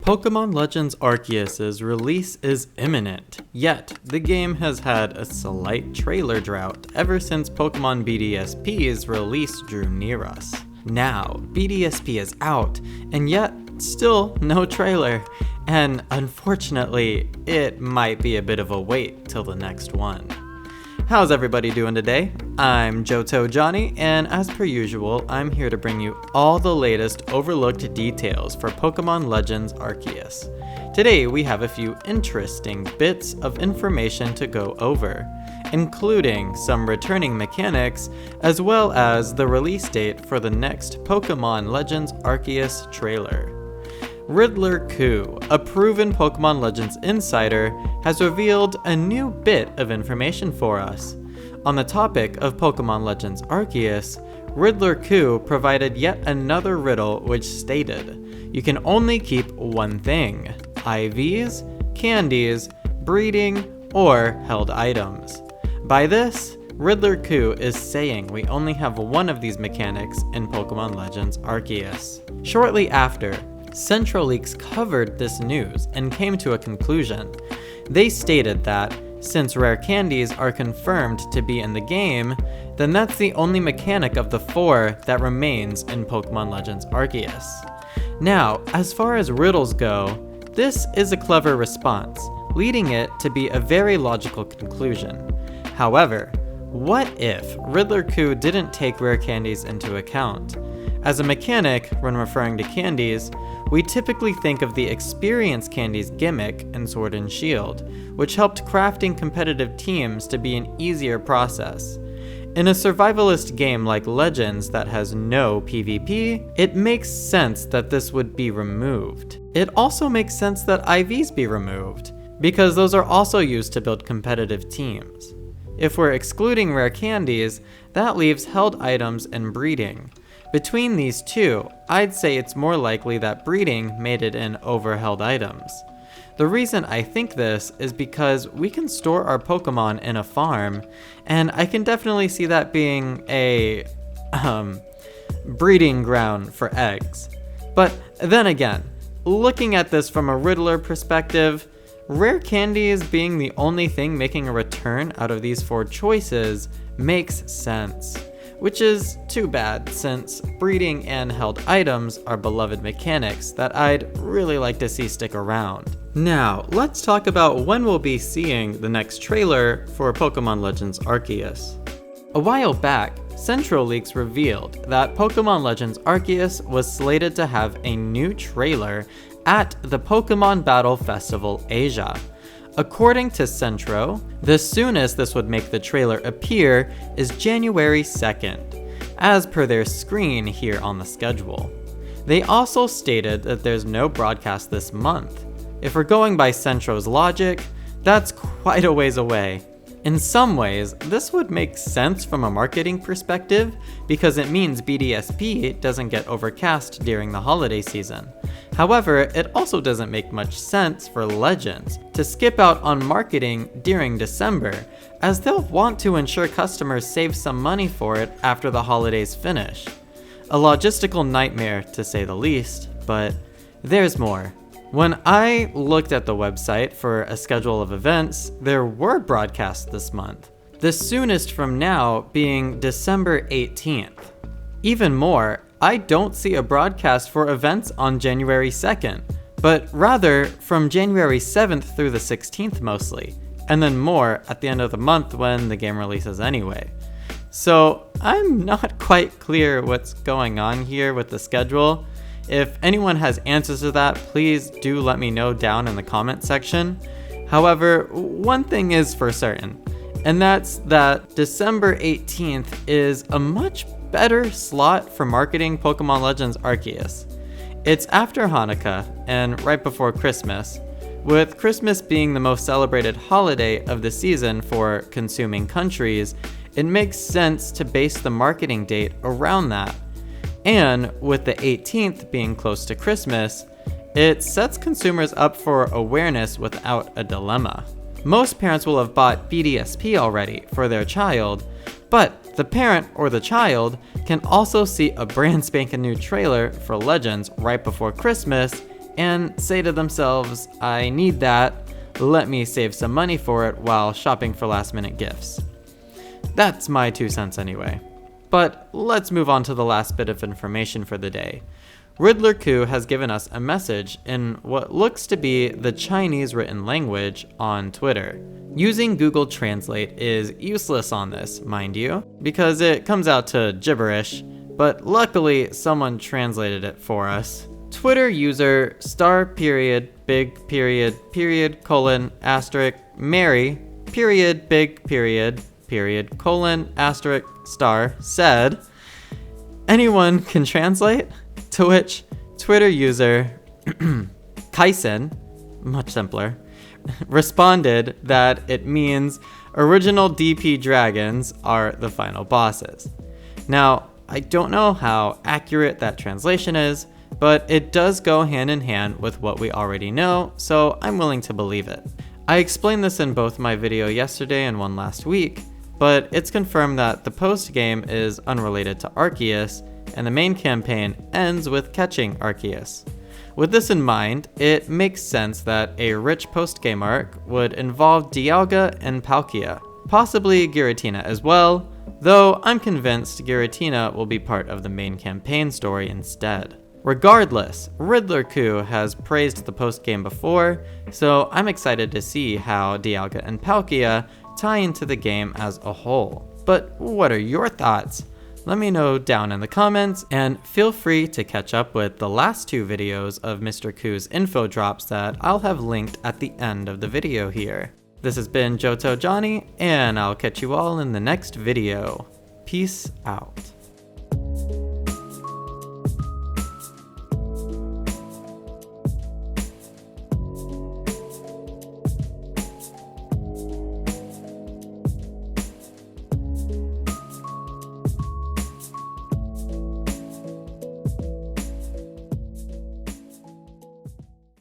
Pokemon Legends Arceus' release is imminent, yet the game has had a slight trailer drought ever since Pokemon BDSP's release drew near us. Now, BDSP is out, and yet still no trailer, and unfortunately, it might be a bit of a wait till the next one. How's everybody doing today? I'm Johto Johnny, and as per usual, I'm here to bring you all the latest overlooked details for Pokemon Legends Arceus. Today we have a few interesting bits of information to go over, including some returning mechanics, as well as the release date for the next Pokemon Legends Arceus trailer. Riddler Coup, a proven Pokemon Legends insider, has revealed a new bit of information for us. On the topic of Pokemon Legends Arceus, Riddler Coup provided yet another riddle which stated, you can only keep one thing: IVs, candies, breeding, or held items. By this, Riddler Coup is saying we only have one of these mechanics in Pokemon Legends Arceus. Shortly after, Centro Leaks covered this news and came to a conclusion. They stated that, since rare candies are confirmed to be in the game, then that's the only mechanic of the 4 that remains in Pokemon Legends Arceus. Now, as far as riddles go, this is a clever response, leading it to be a very logical conclusion. However, what if Riddler Coup didn't take rare candies into account? As a mechanic, when referring to candies, we typically think of the experience candies gimmick in Sword and Shield, which helped crafting competitive teams to be an easier process. In a survivalist game like Legends that has no PvP, it makes sense that this would be removed. It also makes sense that IVs be removed, because those are also used to build competitive teams. If we're excluding rare candies, that leaves held items and breeding. Between these two, I'd say it's more likely that breeding made it in over held items. The reason I think this is because we can store our Pokemon in a farm, and I can definitely see that being a breeding ground for eggs. But then again, looking at this from a Riddler perspective, rare candies being the only thing making a return out of these 4 choices makes sense. Which is too bad, since breeding and held items are beloved mechanics that I'd really like to see stick around. Now, let's talk about when we'll be seeing the next trailer for Pokemon Legends Arceus. A while back, Centro Leaks revealed that Pokemon Legends Arceus was slated to have a new trailer at the Pokemon Battle Festival Asia. According to Centro, the soonest this would make the trailer appear is January 2nd, as per their screen here on the schedule. They also stated that there's no broadcast this month. If we're going by Centro's logic, that's quite a ways away. In some ways, this would make sense from a marketing perspective because it means BDSP doesn't get overcast during the holiday season. However, it also doesn't make much sense for Legends to skip out on marketing during December, as they'll want to ensure customers save some money for it after the holidays finish. A logistical nightmare to say the least, but there's more. When I looked at the website for a schedule of events, there were broadcasts this month, the soonest from now being December 18th. Even more, I don't see a broadcast for events on January 2nd, but rather from January 7th through the 16th mostly, and then more at the end of the month when the game releases anyway. So I'm not quite clear what's going on here with the schedule. If anyone has answers to that, please do let me know down in the comment section. However, one thing is for certain, and that's that December 18th is a much better slot for marketing Pokemon Legends Arceus. It's after Hanukkah and right before Christmas, with Christmas being the most celebrated holiday of the season for consuming countries. It makes sense to base the marketing date around that. And with the 18th being close to Christmas, it sets consumers up for awareness without a dilemma. Most parents will have bought BDSP already for their child, but the parent or the child can also see a brand spanking new trailer for Legends right before Christmas and say to themselves, I need that, let me save some money for it while shopping for last minute gifts. That's my 2 cents anyway. But let's move on to the last bit of information for the day. Riddler Coup has given us a message in what looks to be the Chinese written language on Twitter. Using Google Translate is useless on this, mind you, because it comes out to gibberish, but luckily someone translated it for us. Twitter user ****** Mary ***** said, anyone can translate? To which Twitter user Kaisen, much simpler, responded that it means original DP dragons are the final bosses. Now, I don't know how accurate that translation is, but it does go hand in hand with what we already know, so I'm willing to believe it. I explained this in both my video yesterday and one last week, but it's confirmed that the post-game is unrelated to Arceus, and the main campaign ends with catching Arceus. With this in mind, it makes sense that a rich post-game arc would involve Dialga and Palkia, possibly Giratina as well, though I'm convinced Giratina will be part of the main campaign story instead. Regardless, Riddler Coup has praised the post-game before, so I'm excited to see how Dialga and Palkia tie into the game as a whole. But what are your thoughts? Let me know down in the comments, and feel free to catch up with the last 2 videos of Mr. Coup's info drops that I'll have linked at the end of the video here. This has been Johto Johnny, and I'll catch you all in the next video. Peace out.